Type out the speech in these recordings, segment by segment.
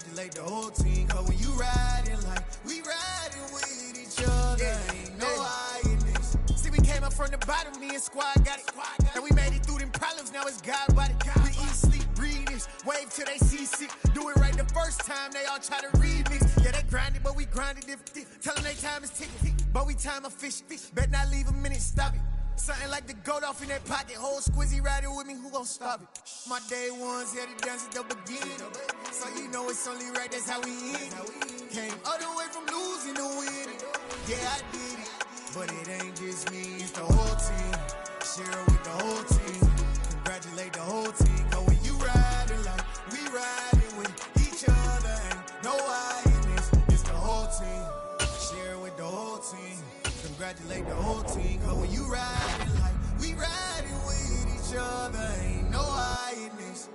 Congratulate the whole team, cause when you riding like we riding with each other, ain't no hiding this. See, we came up from the bottom, me and squad got it. And we made it through them problems, now it's God body. We eat, sleep, breathe this, wave till they see sick. Do it right the first time, they all try to remix. Yeah, they grinded, but we grinded different. Tell them they time is ticking, but we time a fish. Bet not leave a minute, stop it. Something like the goat off in that pocket. Whole squizzy riding with me, who gon' stop it? My day ones had to dance at the beginning. So you know it's only right, that's how we end. Came all the way from losing to winning. Yeah, I did it. But it ain't just me, it's the whole team. Share it with the whole team. Congratulate the whole team. Cause when you riding like we riding with each other, ain't no hiding this. It's the whole team. Share it with the whole team. Congratulate the whole team, cause when you riding like we riding with each other, ain't no hiding this.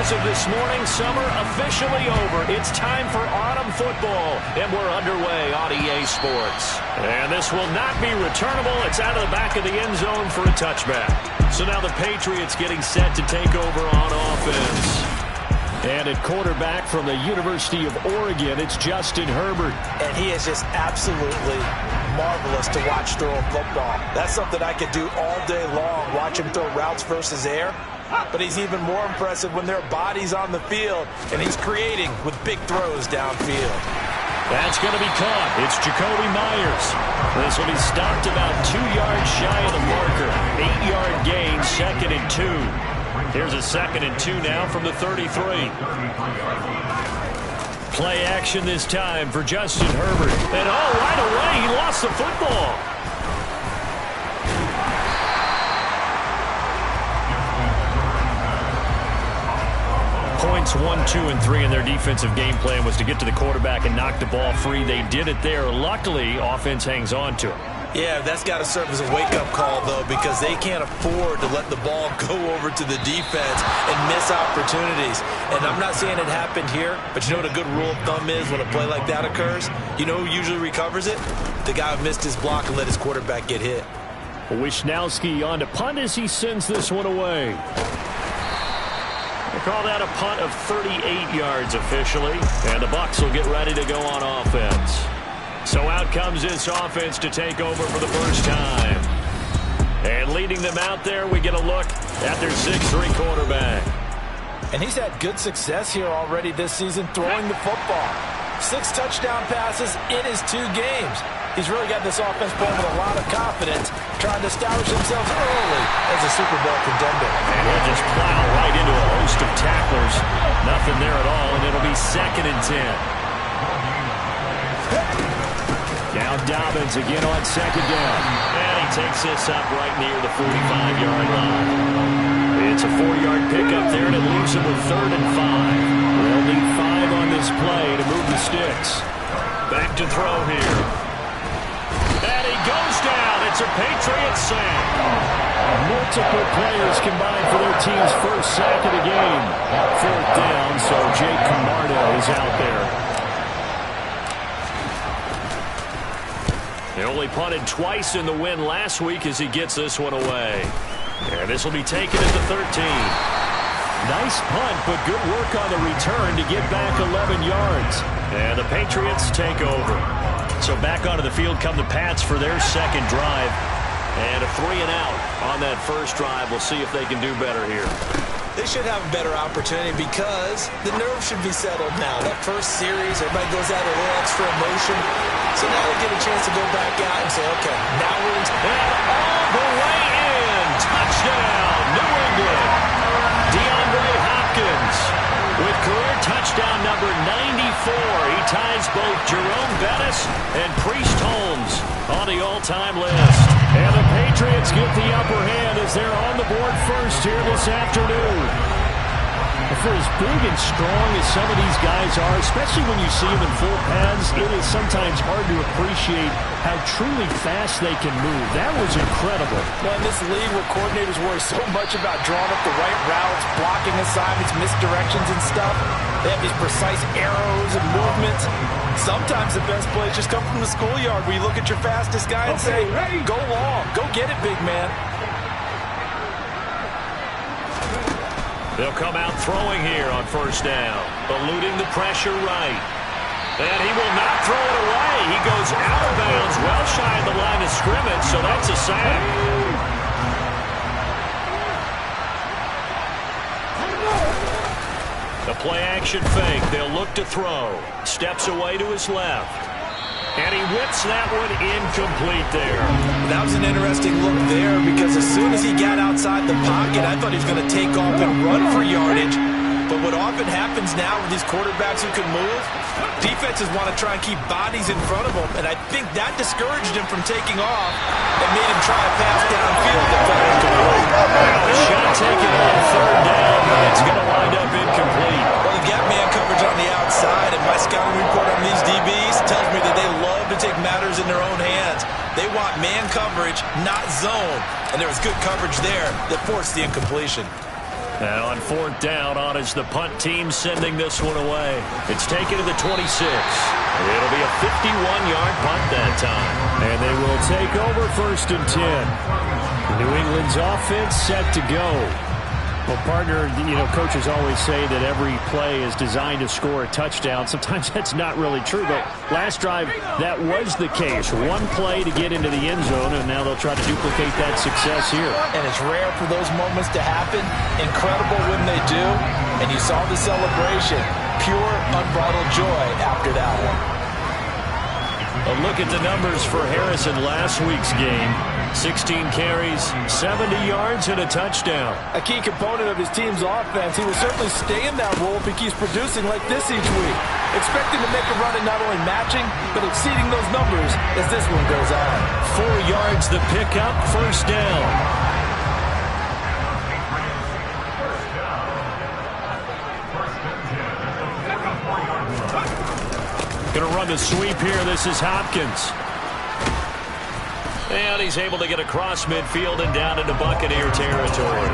As of this morning, summer officially over. It's time for autumn football, and we're underway on EA Sports. And this will not be returnable. It's out of the back of the end zone for a touchback. So now the Patriots getting set to take over on offense. And at quarterback from the University of Oregon, it's Justin Herbert. And he is just absolutely marvelous to watch throw a football. That's something I could do all day long, watch him throw routes versus air. But he's even more impressive when their body's on the field, and he's creating with big throws downfield. That's going to be caught. It's Jacoby Myers. This will be stopped about 2 yards shy of the marker. 8-yard gain, 2nd and 2. Here's a 2nd and 2 now from the 33. Play action this time for Justin Herbert. And right away, he lost the football. Points 1, 2, and 3 in their defensive game plan was to get to the quarterback and knock the ball free. They did it there. Luckily, offense hangs on to it. Yeah, that's got to serve as a wake-up call, though, because they can't afford to let the ball go over to the defense and miss opportunities. And I'm not saying it happened here, but you know what a good rule of thumb is when a play like that occurs? You know who usually recovers it? The guy who missed his block and let his quarterback get hit. Wishnowski on to punt as he sends this one away. They call that a punt of 38 yards officially, and the Bucs will get ready to go on offense. So out comes this offense to take over for the first time. And leading them out there, we get a look at their 6'3 quarterback. And he's had good success here already this season throwing the football. 6 touchdown passes in his 2 games. He's really got this offense playing with a lot of confidence, trying to establish themselves early as a Super Bowl contender. And he'll just plow right into a host of tacklers. Nothing there at all, and it'll be 2nd and 10. Now Dobbins again on 2nd down. And he takes this up right near the 45-yard line. It's a 4-yard pickup there, and it leaves him with 3rd and 5. They'll need 5 on this play to move the sticks. Back to throw here. And he goes down. It's a Patriots sack. Multiple players combined for their team's first sack of the game. 4th down, so Jake Camardo is out there. They only punted twice in the win last week as he gets this one away. And this will be taken at the 13. Nice punt, but good work on the return to get back 11 yards. And the Patriots take over. So back onto the field come the Pats for their 2nd drive. And a 3 and out on that first drive. We'll see if they can do better here. They should have a better opportunity because the nerves should be settled now. That first series, everybody goes out a little extra emotion. So now they get a chance to go back out and say, okay, now we're in. And all the way in. Touchdown, New England. DeAndre Hopkins with career touchdown number 94. He ties both Jerome Bettis and Priest Holmes on the all-time list. And the Patriots get the upper hand as they're on the board first here this afternoon. For as big and strong as some of these guys are, especially when you see them in full pads, it is sometimes hard to appreciate how truly fast they can move. That was incredible. Well, in this league where coordinators worry so much about drawing up the right routes, blocking assignments, misdirections and stuff, they have these precise arrows and movements. Sometimes the best plays just come from the schoolyard where you look at your fastest guy and say, go long, go get it, big man. They'll come out throwing here on first down, eluding the pressure right. And he will not throw it away. He goes out of bounds, well shy of the line of scrimmage, so that's a sack. The play-action fake. They'll look to throw. Steps away to his left. And he whips that one incomplete there. That was an interesting look there because as soon as he got outside the pocket, I thought he was going to take off and run for yardage. But what often happens now with these quarterbacks who can move, defenses want to try and keep bodies in front of them, and I think that discouraged him from taking off and made him try a pass downfield that fell incomplete. A shot taken on third down, but it's going to wind up incomplete. Well, they've got man coverage on the outside, and my scouting report on these DBs tells me that they love to take matters in their own hands. They want man coverage, not zone, and there was good coverage there that forced the incompletion. Now on fourth down, on is the punt team sending this one away. It's taken to the 26. It'll be a 51-yard punt that time. And they will take over first and 10. New England's offense set to go. Well, partner, you know, coaches always say that every play is designed to score a touchdown. Sometimes that's not really true, but last drive, that was the case. One play to get into the end zone, and now they'll try to duplicate that success here. And it's rare for those moments to happen. Incredible when they do. And you saw the celebration. Pure, unbridled joy after that one. A look at the numbers for Harris in last week's game. 16 carries, 70 yards, and a touchdown. A key component of his team's offense. He will certainly stay in that role if he keeps producing like this each week. Expecting to make a run at not only matching, but exceeding those numbers as this one goes on. 4 yards the pickup, first down. Going to run the sweep here. This is Hopkins. And he's able to get across midfield and down into Buccaneer territory.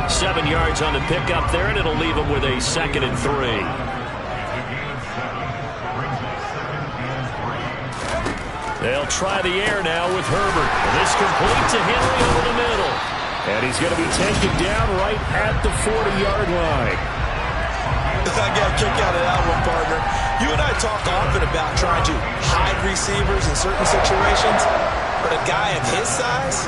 7 yards on the pickup there, and it'll leave him with a 2nd and 3. They'll try the air now with Herbert. This complete to Henry over the middle. And he's going to be taken down right at the 40-yard line. I got a kick out of that one, partner. You and I talk often about trying to hide receivers in certain situations. But a guy of his size,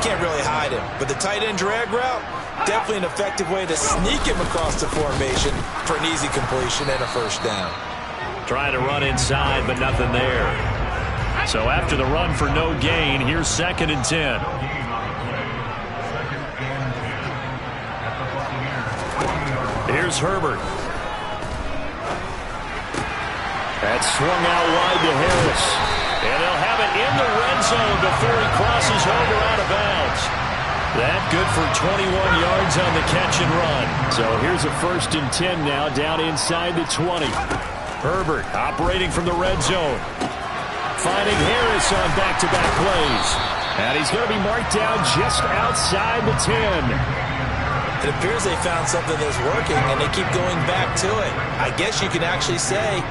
can't really hide him. But the tight end drag route, definitely an effective way to sneak him across the formation for an easy completion and a first down. Trying to run inside, but nothing there. So after the run for no gain, here's 2nd and 10. Here's Herbert. That's swung out wide to Harris. And they'll have it in the red zone before he crosses over out of bounds. That good for 21 yards on the catch and run. So here's a 1st and 10 now down inside the 20. Herbert operating from the red zone. Finding Harris on back-to-back plays. And he's going to be marked down just outside the 10. It appears they found something that's working, and they keep going back to it. I guess you can actually say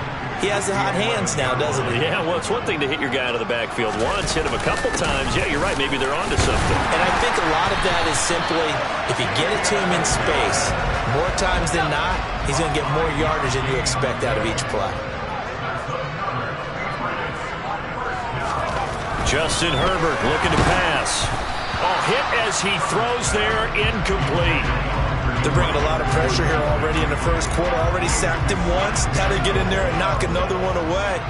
he has the hot hands now, doesn't he? Yeah, well, it's one thing to hit your guy out of the backfield once, hit him a couple times. Yeah, you're right. Maybe they're onto something. And I think a lot of that is simply if you get it to him in space, more times than not, he's going to get more yardage than you expect out of each play. Justin Herbert looking to pass. Oh, hit as he throws there, incomplete. They're bringing a lot of pressure here already in the first quarter. Already sacked him once. Had to get in there and knock another one away.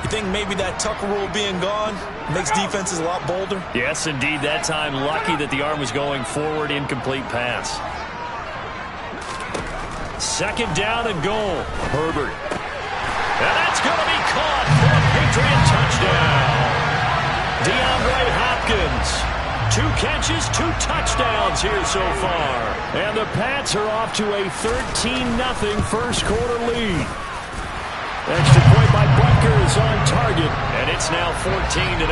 You think maybe that Tucker rule being gone makes defenses a lot bolder? Yes, indeed. That time, lucky that the arm was going forward. Incomplete pass. 2nd down and goal. Herbert. And that's going to 2 catches, 2 touchdowns here so far. And the Pats are off to a 13-0 first quarter lead. Extra point by Butker is on target, and it's now 14-0.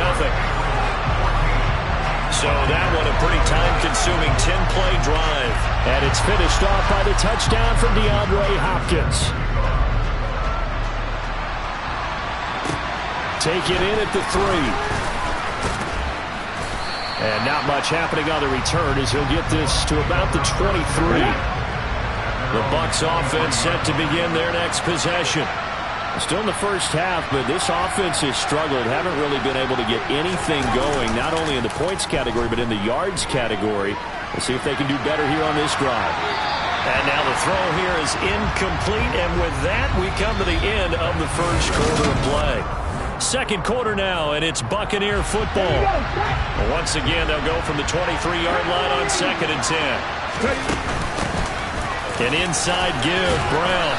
So that one a pretty time-consuming 10-play drive. And it's finished off by the touchdown from DeAndre Hopkins. Take it in at the 3. And not much happening on the return as he'll get this to about the 23. The Bucs offense set to begin their next possession. Still in the first half, but this offense has struggled. Haven't really been able to get anything going, not only in the points category, but in the yards category. We'll see if they can do better here on this drive. And now the throw here is incomplete, and with that, we come to the end of the first quarter of play. Second quarter now, and it's Buccaneer football. Once again, they'll go from the 23-yard line on 2nd and 10. An inside give, Brown.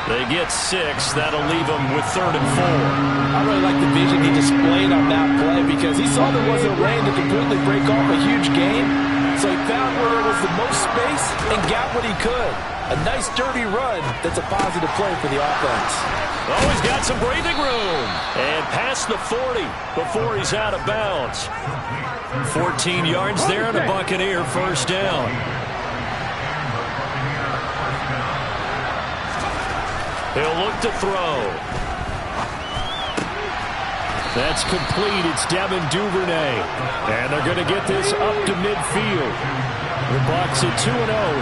They get 6. That'll leave them with 3rd and 4. I really like the vision he displayed on that play because he saw there wasn't rain to completely break off a huge game. So he found where there was the most space and got what he could. A nice dirty run that's a positive play for the offense. Oh, he's got some breathing room. And past the 40 before he's out of bounds. 14 yards there and a Buccaneer first down. He'll look to throw. That's complete. It's Devin Duvernay. And they're going to get this up to midfield. The Bucs at 2-0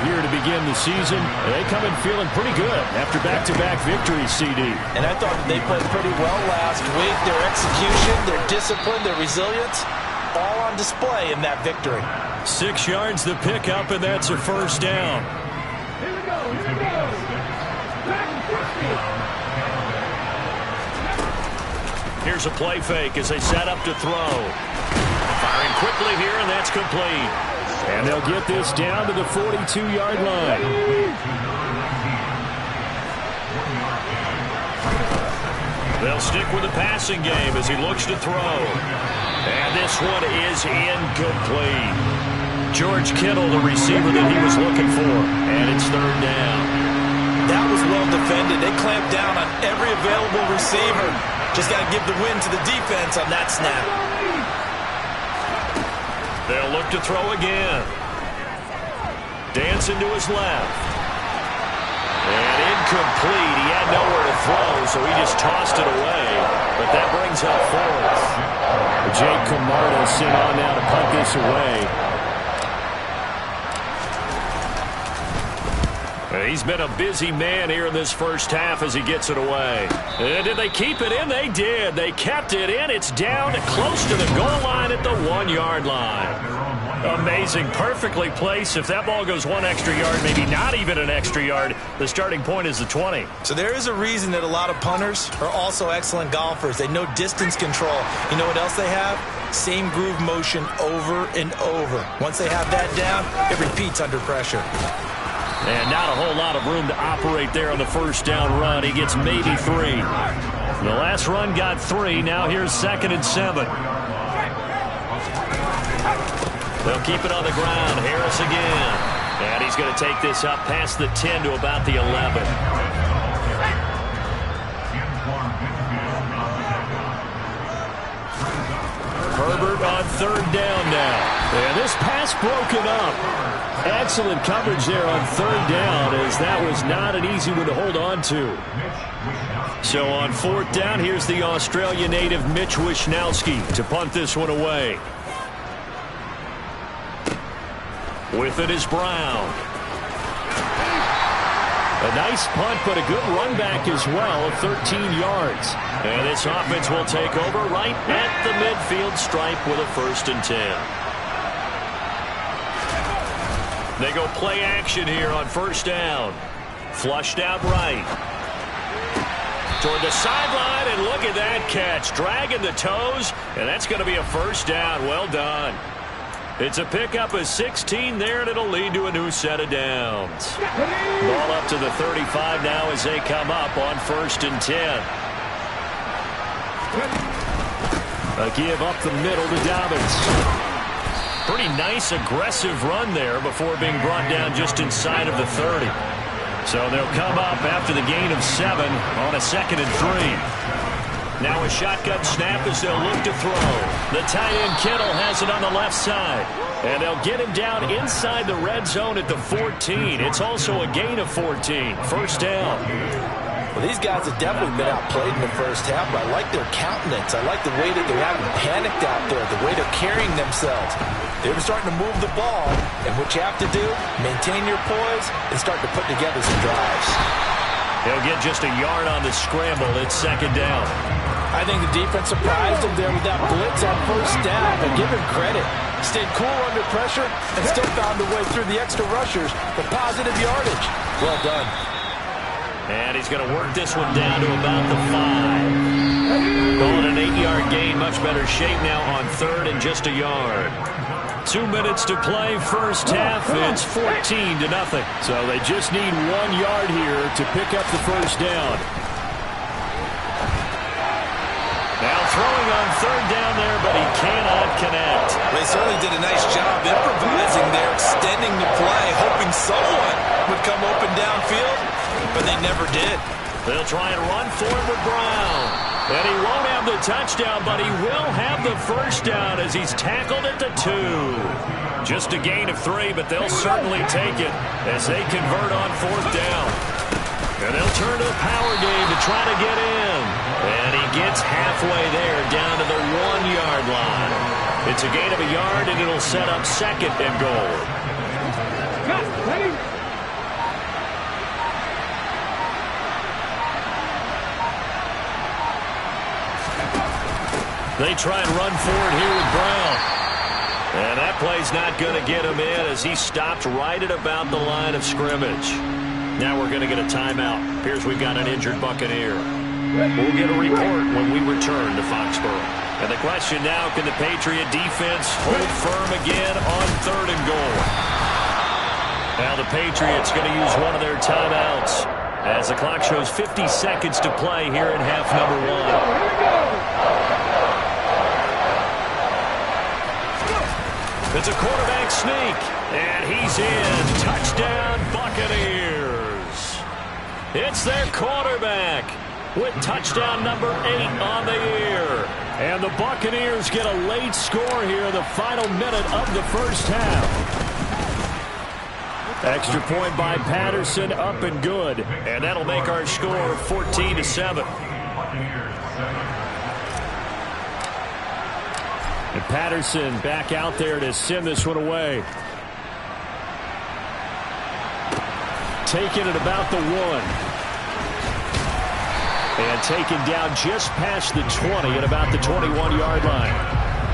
here to begin the season. They come in feeling pretty good after back-to-back victories, CD. And I thought they played pretty well last week. Their execution, their discipline, their resilience, all on display in that victory. 6 yards the pickup, and that's a first down. Here we go. Here we go. Here's a play fake as they set up to throw. Firing quickly here, and that's complete. And they'll get this down to the 42-yard line. They'll stick with the passing game as he looks to throw. And this one is incomplete. George Kittle, the receiver that he was looking for. And it's 3rd down. That was well defended. They clamped down on every available receiver. Just got to give the win to the defense on that snap. They'll look to throw again. Dancing to his left. And incomplete. He had nowhere to throw, so he just tossed it away. But that brings up 4th. Jake Camarda sent on now to punt this away. He's been a busy man here in this first half as he gets it away. And did they keep it in? They did. They kept it in. It's down close to the goal line at the 1-yard line. Amazing. Perfectly placed. If that ball goes 1 extra yard, maybe not even an extra yard, the starting point is the 20. So there is a reason that a lot of punters are also excellent golfers. They know distance control. You know what else they have? Same groove motion over and over. Once they have that down, it repeats under pressure. And not a whole lot of room to operate there on the first down run. He gets maybe 3. The last run got 3. Now here's 2nd and 7. They'll keep it on the ground. Harris again. And he's going to take this up past the 10 to about the 11. Herbert on 3rd down now. And this pass broken up. Excellent coverage there on 3rd down, as that was not an easy one to hold on to. So on 4th down, here's the Australia native Mitch Wishnowsky to punt this one away. With it is Brown. A nice punt, but a good run back as well of 13 yards. And this offense will take over right at the midfield stripe with a 1st and 10. They go play action here on 1st down. Flushed out right. Toward the sideline, and look at that catch. Dragging the toes, and that's going to be a 1st down. Well done. It's a pickup of 16 there, and it'll lead to a new set of downs. Ball up to the 35 now as they come up on 1st and 10. A give up the middle to Dobbins. Pretty nice, aggressive run there before being brought down just inside of the 30. So they'll come up after the gain of 7 on a 2nd and 3. Now a shotgun snap as they'll look to throw. The tight end Kittle has it on the left side. And they'll get him down inside the red zone at the 14. It's also a gain of 14. First down. Well, these guys have definitely been outplayed in the first half, but I like their countenance. I like the way that they haven't panicked out there, the way they're carrying themselves. They're starting to move the ball, and what you have to do, maintain your poise and start to put together some drives. He'll get just a yard on the scramble. It's 2nd down. I think the defense surprised him there with that blitz on first down, but give him credit. Stayed cool under pressure and still found a way through the extra rushers for positive yardage. Well done. And he's going to work this one down to about the 5. Calling an 8-yard gain. Much better shape now on 3rd and just a yard. 2 minutes to play, first half. It's 14-0. So they just need 1 yard here to pick up the first down. Now throwing on 3rd down there, but he cannot connect. They certainly did a nice job improvising there, extending the play, hoping someone would come open downfield, but they never did. They'll try and run for it with Brown. And he won't have the touchdown, but he will have the first down as he's tackled at the 2. Just a gain of 3, but they'll certainly take it as they convert on 4th down. And they'll turn to the power game to try to get in. And he gets halfway there down to the 1-yard line. It's a gain of a yard, and it'll set up 2nd and goal. Ready? They try and run forward here with Brown. And that play's not going to get him in as he stopped right at about the line of scrimmage. Now we're going to get a timeout. Appears we've got an injured Buccaneer. We'll get a report when we return to Foxborough. And the question now, can the Patriot defense hold firm again on 3rd and goal? Now the Patriots going to use one of their timeouts as the clock shows 50 seconds to play here in half number 1. It's a quarterback sneak, and he's in. Touchdown, Buccaneers. It's their quarterback with touchdown number 8 on the year. And the Buccaneers get a late score here in the final minute of the first half. Extra point by Patterson, up and good. And that'll make our score 14-7. And Patterson back out there to send this one away. Taken at about the 1. And taken down just past the 20 at about the 21-yard line.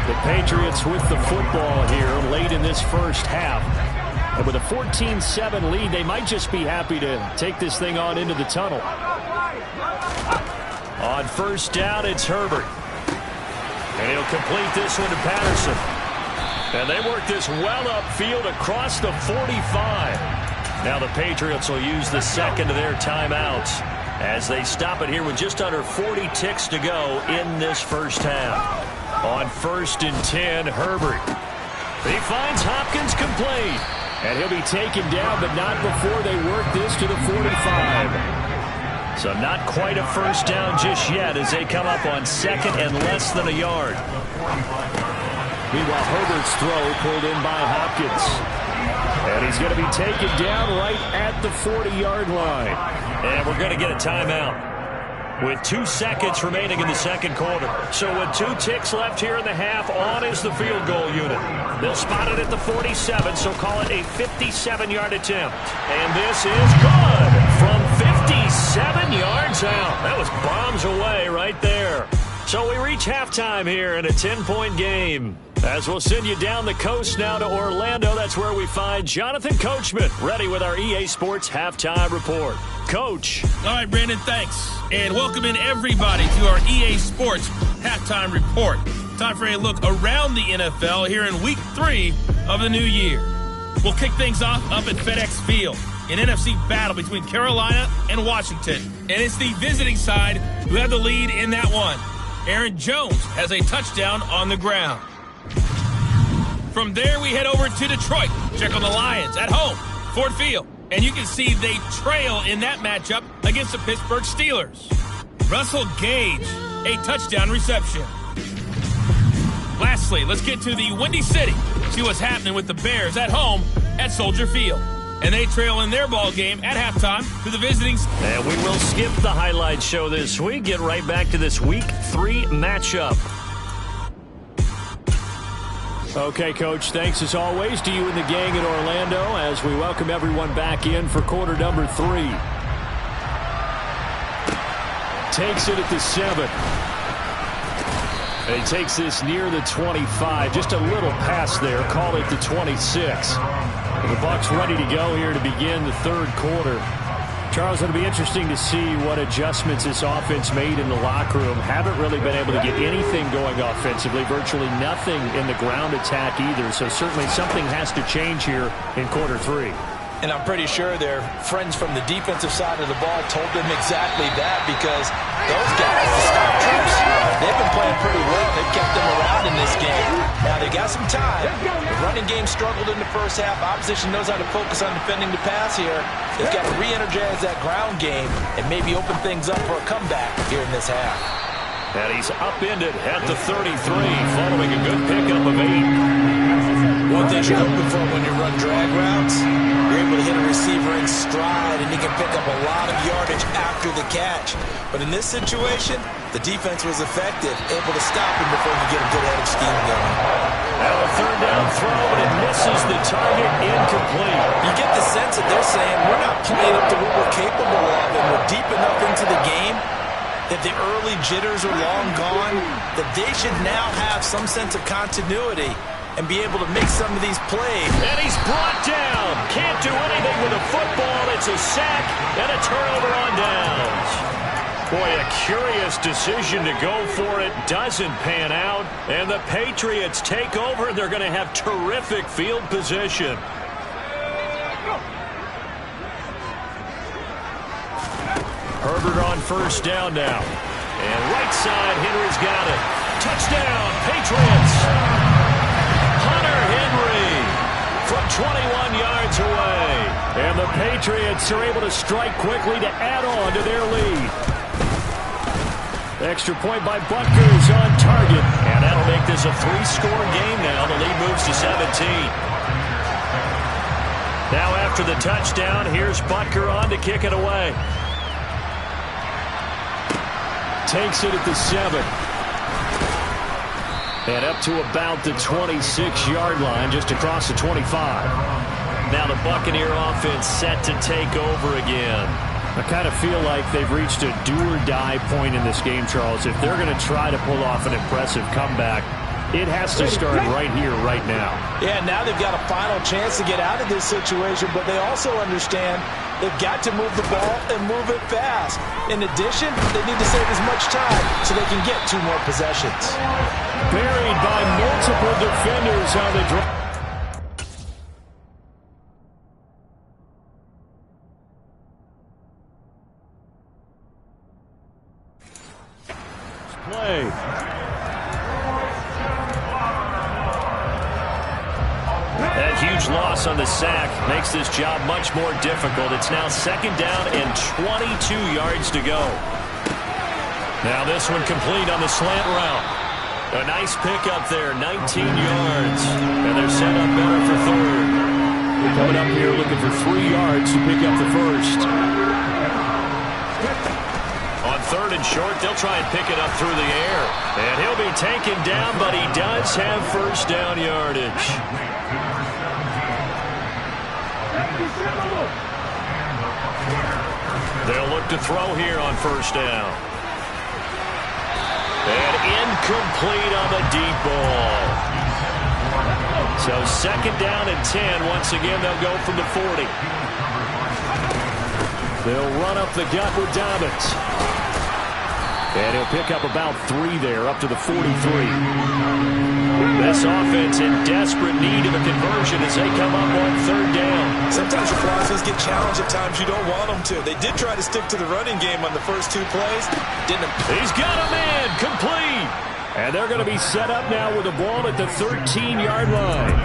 The Patriots with the football here late in this first half. And with a 14-7 lead, they might just be happy to take this thing on into the tunnel. On first down, it's Herbert. And he'll complete this one to Patterson. And they work this well upfield across the 45. Now the Patriots will use the 2nd of their timeouts as they stop it here with just under 40 ticks to go in this first half. On 1st and 10, Herbert. He finds Hopkins complete. And he'll be taken down, but not before they work this to the 45. So not quite a first down just yet as they come up on 2nd and less than a yard. Meanwhile, Herbert's throw pulled in by Hopkins. And he's going to be taken down right at the 40-yard line. And we're going to get a timeout with 2 seconds remaining in the second quarter. So with 2 ticks left here in the half, on is the field goal unit. They'll spot it at the 47, so call it a 57-yard attempt. And this is good from 57 yards out. That was bombs away right there. So we reach halftime here in a 10-point game. As we'll send you down the coast now to Orlando, that's where we find Jonathan Coachman, ready with our EA Sports Halftime Report. Coach. All right, Brandon, thanks. And welcome in everybody to our EA Sports Halftime Report. Time for a look around the NFL here in Week 3 of the new year. We'll kick things off up at FedEx Field, an NFC battle between Carolina and Washington. And it's the visiting side who have the lead in that one. Aaron Jones has a touchdown on the ground. From there, we head over to Detroit. Check on the Lions at home, Ford Field. And you can see they trail in that matchup against the Pittsburgh Steelers. Russell Gage, a touchdown reception. Lastly, let's get to the Windy City. See what's happening with the Bears at home at Soldier Field. And they trail in their ball game at halftime to the visiting. And we will skip the highlight show this week. Get right back to this Week 3 matchup. Okay, Coach, thanks as always to you and the gang in Orlando as we welcome everyone back in for quarter number 3. Takes it at the 7. And he takes this near the 25. Just a little pass there. Call it the 26. And the Bucs ready to go here to begin the third quarter. Charles, it'll be interesting to see what adjustments this offense made in the locker room. Haven't really been able to get anything going offensively. Virtually nothing in the ground attack either. So certainly something has to change here in quarter 3. And I'm pretty sure their friends from the defensive side of the ball told them exactly that, because those guys, the star troops, they've been playing pretty well. They've kept them around in this game. Now, they got some time. The running game struggled in the first half. Opposition knows how to focus on defending the pass here. They've got to re-energize that ground game and maybe open things up for a comeback here in this half. And he's upended at the 33 following a good pickup of 8. One thing you're hoping for when you run drag routes, you're able to hit a receiver in stride and he can pick up a lot of yardage after the catch. But in this situation, the defense was effective, able to stop him before he could get a good head of steam going. Now a third down throw, and it misses the target, incomplete. You get the sense that they're saying we're not playing up to what we're capable of, and we're deep enough into the game that the early jitters are long gone, that they should now have some sense of continuity and be able to make some of these plays. And he's brought down. Can't do anything with a football. It's a sack and a turnover on downs. Boy, a curious decision to go for it. Doesn't pan out. And the Patriots take over. They're going to have terrific field position. Herbert on first down now. And right side, Henry's got it. Touchdown, Patriots. Hunter Henry from 21 yards away. And the Patriots are able to strike quickly to add on to their lead. Extra point by Butker's on target. And that'll make this a 3-score game now. The lead moves to 17. Now after the touchdown, here's Butker on to kick it away. Takes it at the 7. And up to about the 26-yard line, just across the 25. Now the Buccaneer offense set to take over again. I kind of feel like they've reached a do-or-die point in this game, Charles. If they're going to try to pull off an impressive comeback, it has to start right here, right now. Yeah, now they've got a final chance to get out of this situation, but they also understand they've got to move the ball and move it fast. In addition, they need to save as much time so they can get 2 more possessions. Buried by multiple defenders on the drive. Play. That huge loss on the sack makes this job much more difficult. It's now 2nd down and 22 yards to go. Now this one complete on the slant route. A nice pickup there, 19 yards. And they're set up better for 3rd. They're coming up here looking for 3 yards to pick up the first. On 3rd and short, they'll try and pick it up through the air. And he'll be taken down, but he does have first down yardage. They'll look to throw here on first down. And incomplete on the deep ball. So 2nd down and 10. Once again, they'll go from the 40. They'll run up the gut with Dobbins. And he'll pick up about 3 there, up to the 43. This offense in desperate need of a conversion as they come up on 3rd down. Sometimes your philosophies get challenged at times you don't want them to. They did try to stick to the running game on the first 2 plays. Didn't. He's got a man, complete. And they're going to be set up now with the ball at the 13-yard line.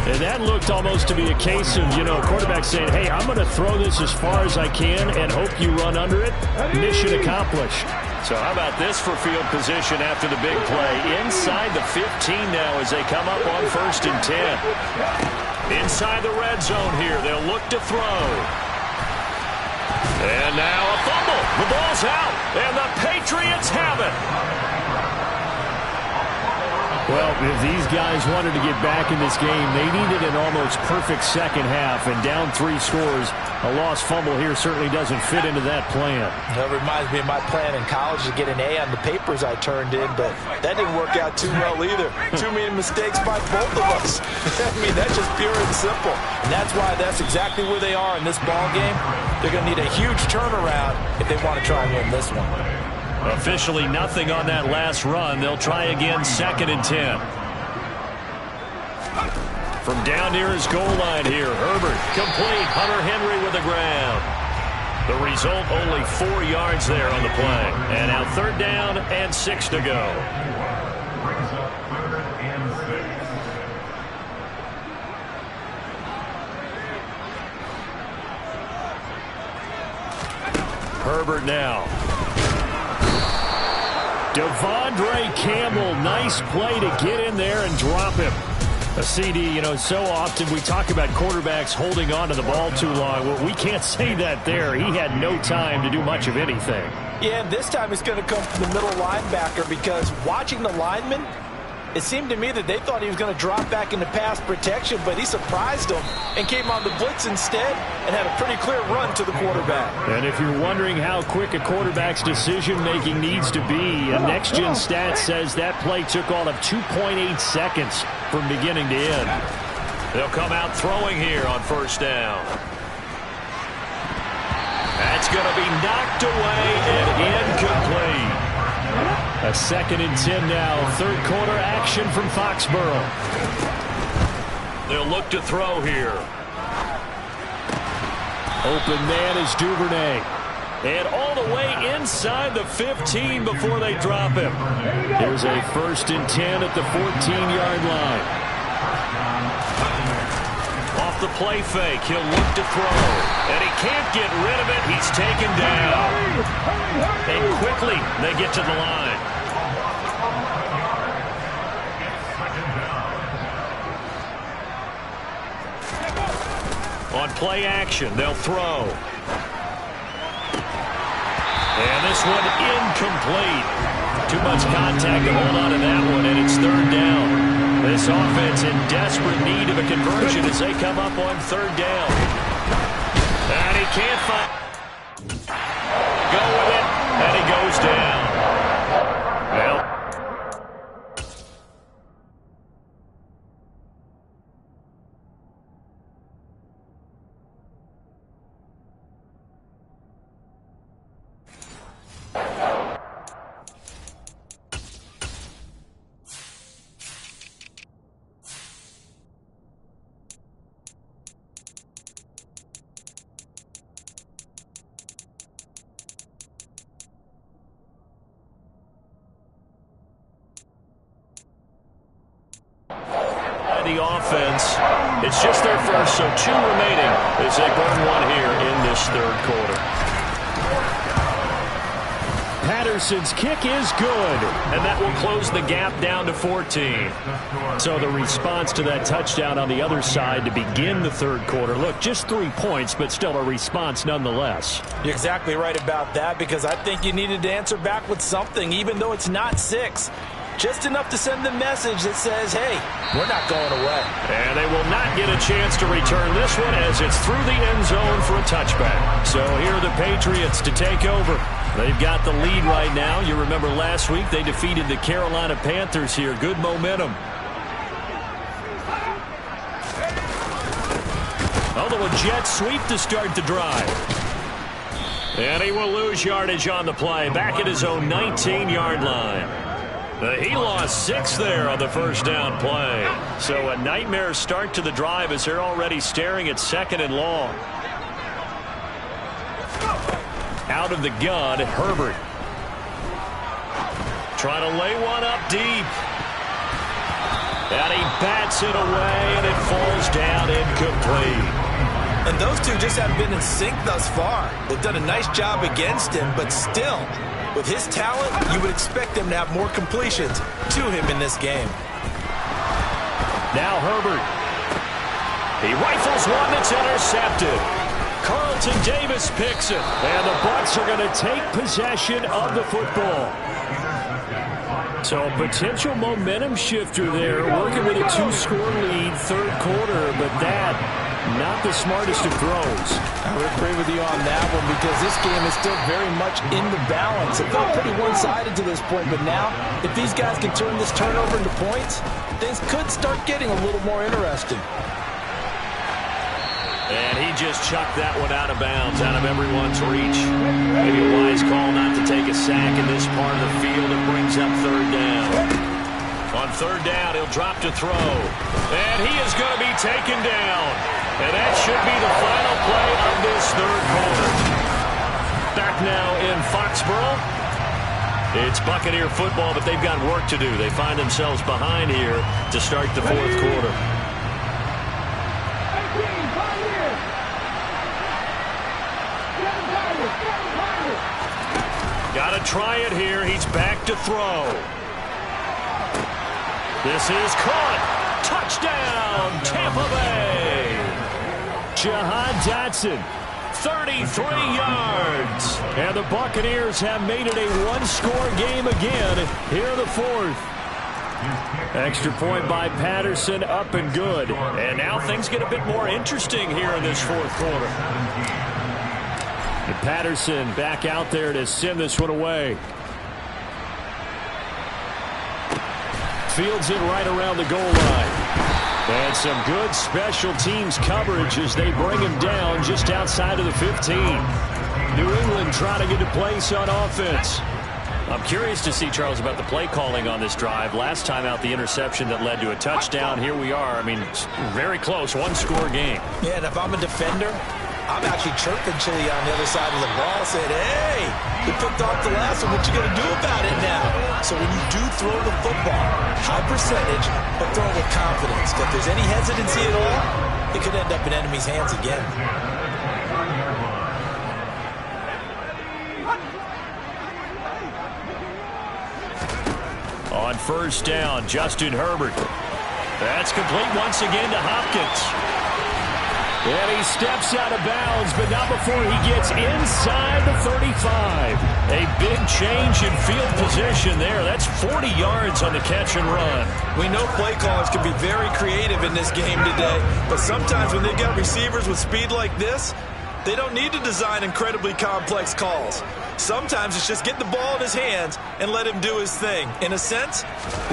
And that looked almost to be a case of, quarterback saying, hey, I'm going to throw this as far as I can and hope you run under it. Mission accomplished. So how about this for field position after the big play? Inside the 15 now as they come up on 1st and 10. Inside the red zone here. They'll look to throw. And now a fumble. The ball's out. And the Patriots have it. Well, if these guys wanted to get back in this game, they needed an almost perfect second half. And down 3 scores, a lost fumble here certainly doesn't fit into that plan. That reminds me of my plan in college to get an A on the papers I turned in, but that didn't work out too well either. Too many mistakes by both of us. I mean, that's just pure and simple. And that's why that's exactly where they are in this ball game. They're going to need a huge turnaround if they want to try and win this one. Officially nothing on that last run. They'll try again 2nd and 10. From down near his goal line here, Herbert complete. Hunter Henry with the ground. The result, only 4 yards there on the play. And now 3rd down and 6 to go. Herbert now. Devondre Campbell, nice play to get in there and drop him. A CD, so often we talk about quarterbacks holding on to the ball too long. Well, we can't say that there. He had no time to do much of anything. Yeah, and this time it's going to come from the middle linebacker because watching the lineman, it seemed to me that they thought he was going to drop back into pass protection, but he surprised them and came on the blitz instead and had a pretty clear run to the quarterback. And if you're wondering how quick a quarterback's decision-making needs to be, a next-gen stat says that play took all of 2.8 seconds from beginning to end. They'll come out throwing here on 1st down. That's going to be knocked away and incomplete. A 2nd and 10 now. 3rd quarter action from Foxborough. They'll look to throw here. Open man is Duvernay. And all the way inside the 15 before they drop him. There's a 1st and 10 at the 14-yard line. Off the play fake, he'll look to throw. And he can't get rid of it. He's taken down. And quickly, they get to the line. On play action, they'll throw. And this one incomplete. Too much contact to hold on to that one, and it's 3rd down. This offense in desperate need of a conversion as they come up on 3rd down. And he can't find. Go with it, and he goes down. Well. The offense, it's just their first, so 2 remaining as they burn 1 here in this 3rd quarter. Patterson's kick is good, and that will close the gap down to 14. So the response to that touchdown on the other side to begin the 3rd quarter. Look, just 3 points, but still a response nonetheless. You're exactly right about that because I think you needed to answer back with something, even though it's not 6. Just enough to send the message that says, hey, we're not going away. And they will not get a chance to return this one as it's through the end zone for a touchback. So here are the Patriots to take over. They've got the lead right now. You remember last week they defeated the Carolina Panthers here. Good momentum. Although a jet sweep to start the drive. And he will lose yardage on the play. Back at his own 19-yard line. He lost 6 there on the 1st down play. So a nightmare start to the drive as they're already staring at 2nd and long. Out of the gun, Herbert. Trying to lay one up deep. And he bats it away, and it falls down incomplete. And those two just haven't been in sync thus far. They've done a nice job against him, but still, with his talent, you would expect him to have more completions to him in this game. Now Herbert. He rifles one that's intercepted. Carlton Davis picks it. And the Bucs are going to take possession of the football. So a potential momentum shifter there, working with a 2-score lead, third quarter, but that, not the smartest of throws. I would agree with you on that one because this game is still very much in the balance. It felt pretty one-sided to this point, but now, if these guys can turn this turnover into points, things could start getting a little more interesting. And he just chucked that one out of bounds, out of everyone's reach. Maybe a wise call not to take a sack in this part of the field. It brings up third down. On third down, he'll drop to throw. And he is going to be taken down. And that should be the final play of this third quarter. Back now in Foxborough. It's Buccaneer football, but they've got work to do. They find themselves behind here to start the fourth quarter. Got to try it here. He's back to throw. This is caught. Touchdown, Tampa Bay. Jahan Dotson, 33 yards. And the Buccaneers have made it a one-score game again here in the fourth. Extra point by Patterson, up and good. And now things get a bit more interesting here in this fourth quarter. And Patterson back out there to send this one away. Fields it right around the goal line. And some good special teams coverage as they bring him down just outside of the 15. New England trying to get a place on offense. I'm curious to see, Charles, about the play calling on this drive. Last time out, the interception that led to a touchdown. Here we are. I mean, very close, one-score game. Yeah, and if I'm a defender, I'm actually chirping Chili on the other side of the ball, saying, hey, you picked off the last one. What you going to do about it now? So when you do throw the football, high percentage, but throw it with confidence. If there's any hesitancy at all, it could end up in enemy's hands again. On first down, Justin Herbert. That's complete once again to Hopkins. And he steps out of bounds, but not before he gets inside the 35. A big change in field position there. That's 40 yards on the catch and run. We know play callers can be very creative in this game today, but sometimes when they've got receivers with speed like this, they don't need to design incredibly complex calls. Sometimes it's just get the ball in his hands and let him do his thing. In a sense,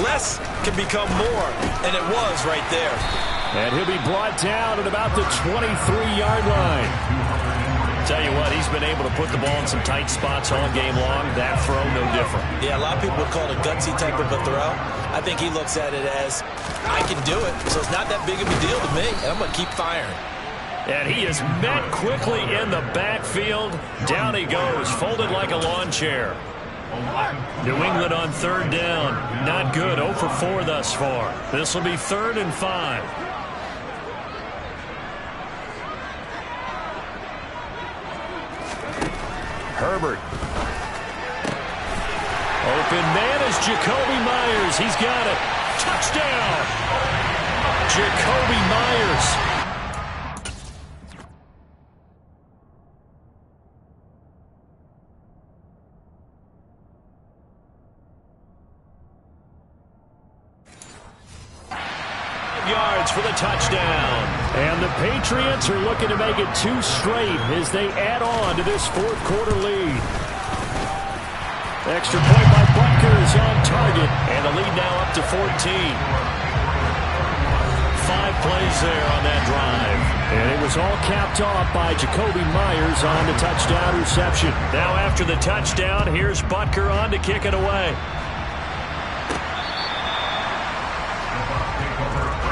less can become more, and it was right there. And he'll be brought down at about the 23-yard line. Tell you what, he's been able to put the ball in some tight spots all game long. That throw, no different. Yeah, a lot of people would call it a gutsy type of a throw. I think he looks at it as, I can do it, so it's not that big of a deal to me, and I'm going to keep firing. And he is met quickly in the backfield. Down he goes, folded like a lawn chair. New England on third down. Not good, 0 for 4 thus far. This will be 3rd and 5. Herbert. Open man is Jacoby Myers. He's got it. Touchdown. Jacoby Myers. Yards for the touchdown. And the Patriots are looking to make it 2 straight as they add on to this fourth quarter lead. Extra point by Butker is on target, and the lead now up to 14. 5 plays there on that drive. And it was all capped off by Jacoby Myers on the touchdown reception. Now after the touchdown, here's Butker on to kick it away.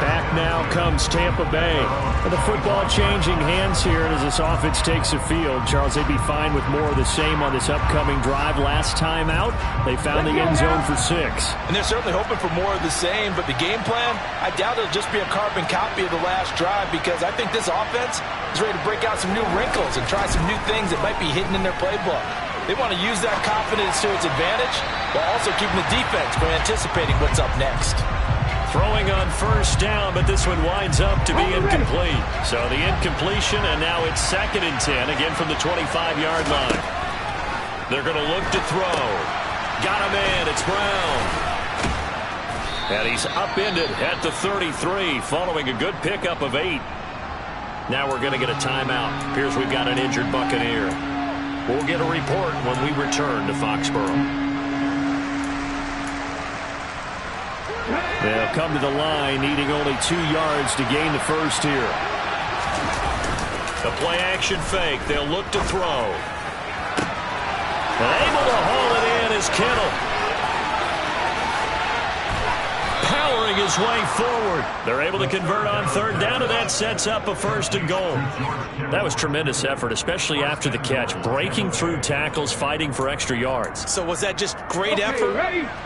Back now now comes Tampa Bay. And the football changing hands here as this offense takes the field. Charles, they'd be fine with more of the same on this upcoming drive. Last time out, they found the end zone for 6. And they're certainly hoping for more of the same, but the game plan, I doubt it'll just be a carbon copy of the last drive, because I think this offense is ready to break out some new wrinkles and try some new things that might be hidden in their playbook. They want to use that confidence to its advantage while also keeping the defense from anticipating what's up next. Throwing on first down, but this one winds up to be incomplete. So the incompletion, and now it's 2nd and 10, again from the 25-yard line. They're going to look to throw. Got him in. It's Brown. And he's upended at the 33, following a good pickup of 8. Now we're going to get a timeout. Appears we've got an injured Buccaneer. We'll get a report when we return to Foxborough. They'll come to the line, needing only 2 yards to gain the first here. The play-action fake. They'll look to throw. And able to haul it in is Kittle. Powering his way forward. They're able to convert on 3rd down, and that sets up a 1st and goal. That was tremendous effort, especially after the catch. Breaking through tackles, fighting for extra yards. So was that just great effort,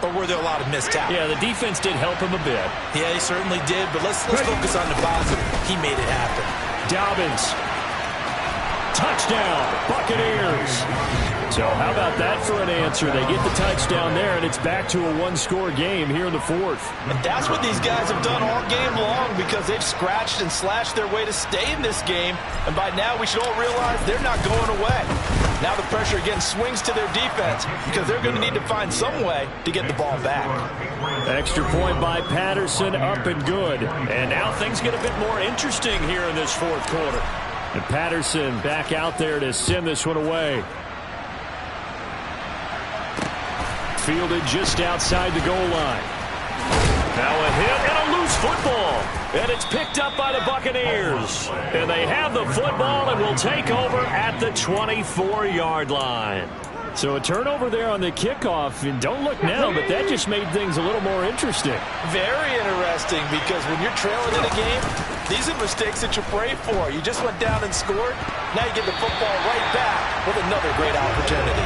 or were there a lot of missed tackles? Yeah, the defense did help him a bit. Yeah, he certainly did, but let's focus on the positive. He made it happen. Dobbins. Touchdown, Buccaneers. So how about that for an answer? They get the touchdown there, and it's back to a 1-score game here in the 4th. And that's what these guys have done all game long, because they've scratched and slashed their way to stay in this game. And by now, we should all realize they're not going away. Now the pressure again swings to their defense, because they're going to need to find some way to get the ball back. Extra point by Patterson, up and good. And now things get a bit more interesting here in this 4th quarter. And Patterson back out there to send this one away. Fielded just outside the goal line. Now a hit and a loose football. And it's picked up by the Buccaneers. And they have the football and will take over at the 24-yard line. So a turnover there on the kickoff. And don't look now, but that just made things a little more interesting. Very interesting, because when you're trailing in a game, these are mistakes that you pray for. You just went down and scored. Now you get the football right back with another great opportunity.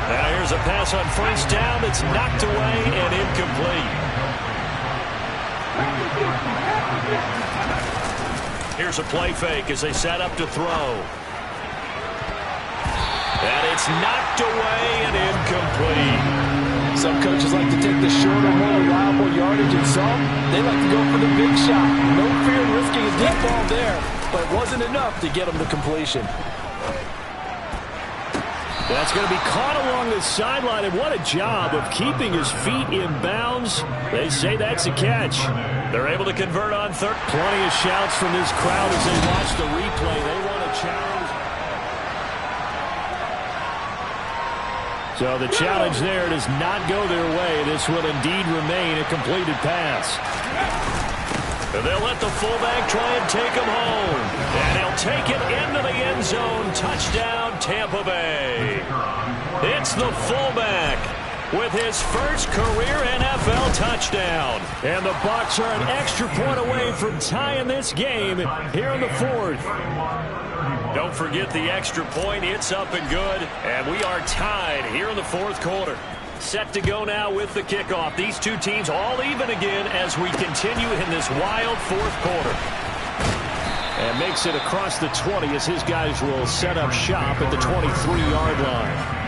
Now here's a pass on first down that's knocked away and incomplete. Here's a play fake as they set up to throw. And it's knocked away and incomplete. Some coaches like to take the shorter, more reliable yardage, and some, they like to go for the big shot. No fear in risking a deep ball there, but it wasn't enough to get them to completion. That's going to be caught along the sideline, and what a job of keeping his feet in bounds. They say that's a catch. They're able to convert on 3rd. Plenty of shouts from this crowd as they watch the replay. They want a challenge. So the challenge there does not go their way. This will indeed remain a completed pass. And they'll let the fullback try and take him home. And he'll take it into the end zone. Touchdown, Tampa Bay. It's the fullback with his first career NFL touchdown. And the Bucs are an extra point away from tying this game here in the 4th. Don't forget the extra point. It's up and good. And we are tied here in the 4th quarter. Set to go now with the kickoff. These two teams all even again as we continue in this wild 4th quarter. And makes it across the 20 as his guys will set up shop at the 23-yard line.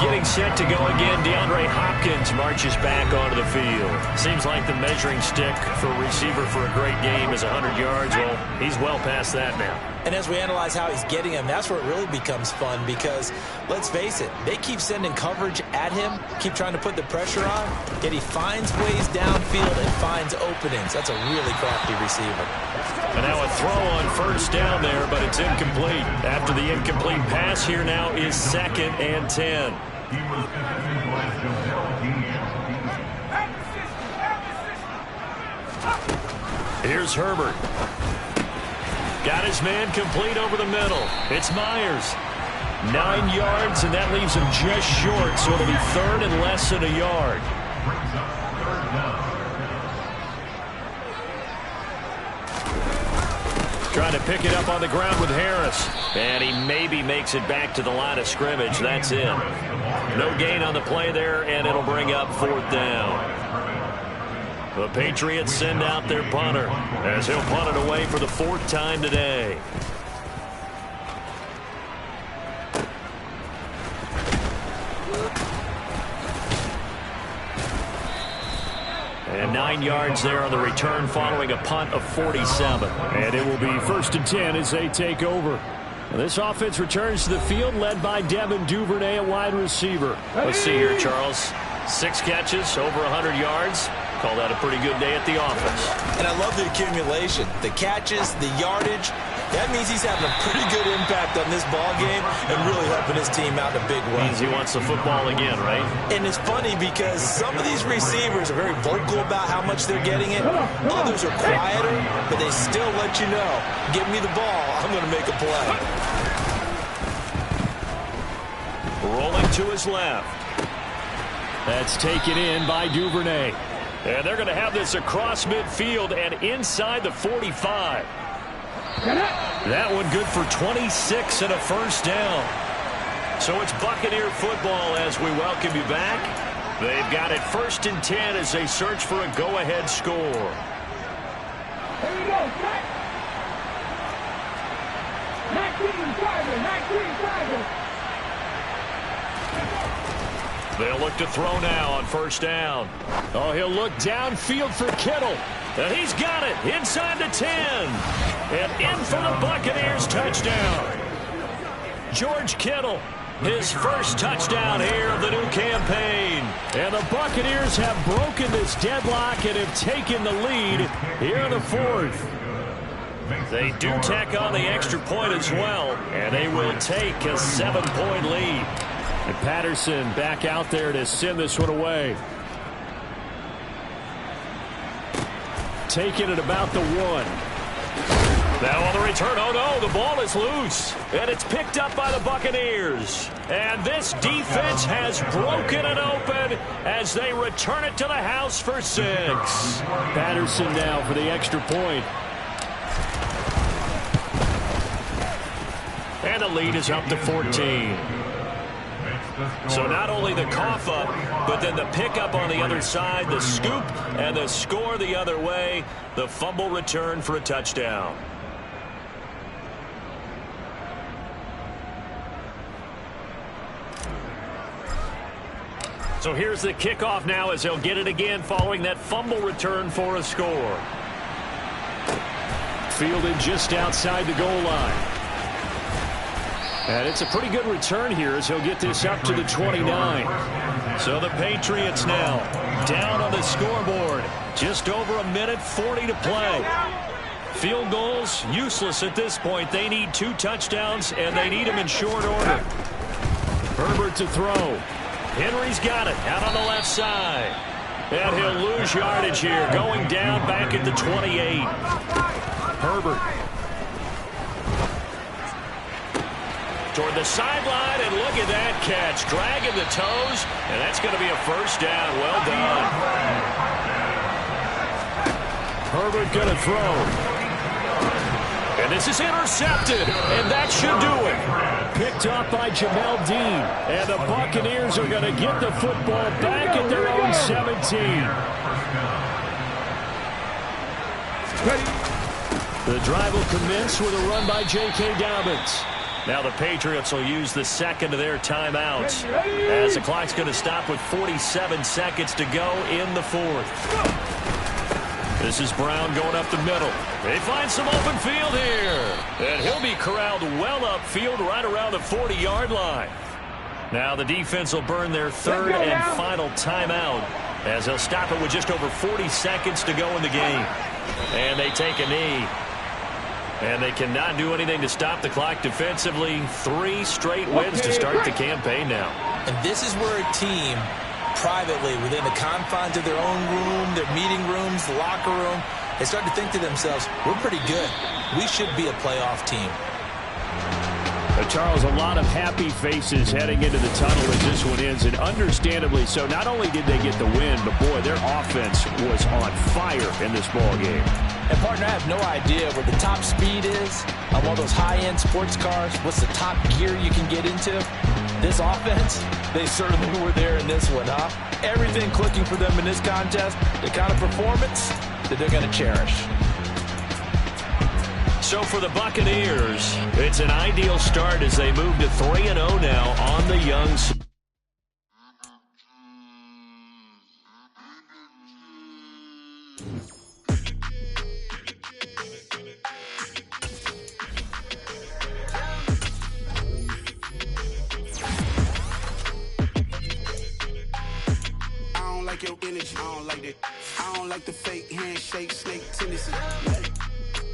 Getting set to go again, DeAndre Hopkins marches back onto the field. Seems like the measuring stick for a receiver for a great game is 100 yards. Well, he's well past that now. And as we analyze how he's getting him, that's where it really becomes fun, because, let's face it, they keep sending coverage at him, keep trying to put the pressure on, yet he finds ways downfield and finds openings. That's a really crafty receiver. And now a throw on first down there, but it's incomplete. After the incomplete pass, here now is 2nd and 10. Here's Herbert. Got his man complete over the middle. It's Myers. 9 yards, and that leaves him just short, so it'll be 3rd and less than a yard. Trying to pick it up on the ground with Harris. And he maybe makes it back to the line of scrimmage. That's it. No gain on the play there, and it'll bring up 4th down. The Patriots send out their punter as he'll punt it away for the 4th time today. And 9 yards there on the return following a punt of 47. And it will be 1st and 10 as they take over. This offense returns to the field led by Devin Duvernay at wide receiver. Let's see here, Charles. 6 catches, over 100 yards. Call that a pretty good day at the office. And I love the accumulation, the catches, the yardage. That means he's having a pretty good impact on this ball game and really helping his team out in a big way. Means he wants the football again, right? And it's funny because some of these receivers are very vocal about how much they're getting it. Others are quieter, but they still let you know, give me the ball, I'm going to make a play. Rolling to his left. That's taken in by Duvernay. And they're going to have this across midfield and inside the 45. That one good for 26 and a 1st down. So it's Buccaneer football as we welcome you back. They've got it 1st and 10 as they search for a go-ahead score. Here we go, set. 19 driving. They'll look to throw now on 1st down. Oh, he'll look downfield for Kittle. And he's got it inside the 10. And in for the Buccaneers touchdown. George Kittle, his 1st touchdown here of the new campaign. And the Buccaneers have broken this deadlock and have taken the lead here in the 4th. They do tack on the extra point as well, and they will take a 7-point lead. And Patterson back out there to send this one away. Taking it about the 1. Now on the return, oh no, the ball is loose. And it's picked up by the Buccaneers. And this defense has broken it open as they return it to the house for 6. Patterson now for the extra point. And the lead is up to 14. So not only the cough up, but then the pickup on the other side, the scoop, and the score the other way. The fumble return for a touchdown. So here's the kickoff now as they'll get it again following that fumble return for a score. Fielded just outside the goal line. And it's a pretty good return here as he'll get this up to the 29. So the Patriots now down on the scoreboard. Just over a minute 40 to play. Field goals useless at this point. They need 2 touchdowns, and they need them in short order. Herbert to throw. Henry's got it out on the left side. And he'll lose yardage here, going down back at the 28. Herbert. Toward the sideline, and look at that catch. Dragging the toes, and that's going to be a 1st down. Well done. Herbert going to throw. And this is intercepted, and that should do it. Picked up by Jamel Dean. And the Buccaneers are going to get the football back at their own 17. The drive will commence with a run by J.K. Dobbins. Now the Patriots will use the 2nd of their timeouts as the clock's going to stop with 47 seconds to go in the 4th. This is Brown going up the middle. They find some open field here. And he'll be corralled well upfield right around the 40-yard line. Now the defense will burn their 3rd and final timeout as they'll stop it with just over 40 seconds to go in the game. And they take a knee. And they cannot do anything to stop the clock defensively. 3 straight wins to start the campaign now. And this is where a team, privately, within the confines of their own room, their meeting rooms, the locker room, they start to think to themselves, we're pretty good. We should be a playoff team. Charles, a lot of happy faces heading into the tunnel as this one ends, and understandably so. Not only did they get the win, but boy, their offense was on on fire in this ball game. And, partner, I have no idea what the top speed is of all those high-end sports cars. What's the top gear you can get into? This offense, they certainly were there in this one, huh? Everything clicking for them in this contest, the kind of performance that they're going to cherish. So for the Buccaneers, it's an ideal start as they move to 3-0 now on the young season. Your energy, I don't like that. I don't like the fake handshake, snake tendency.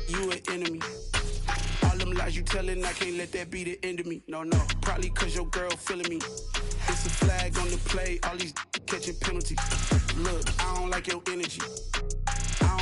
You an enemy. All them lies you telling, I can't let that be the end of me. No, probably cause your girl feeling me. It's a flag on the play, all these catching penalties. Look, I don't like your energy.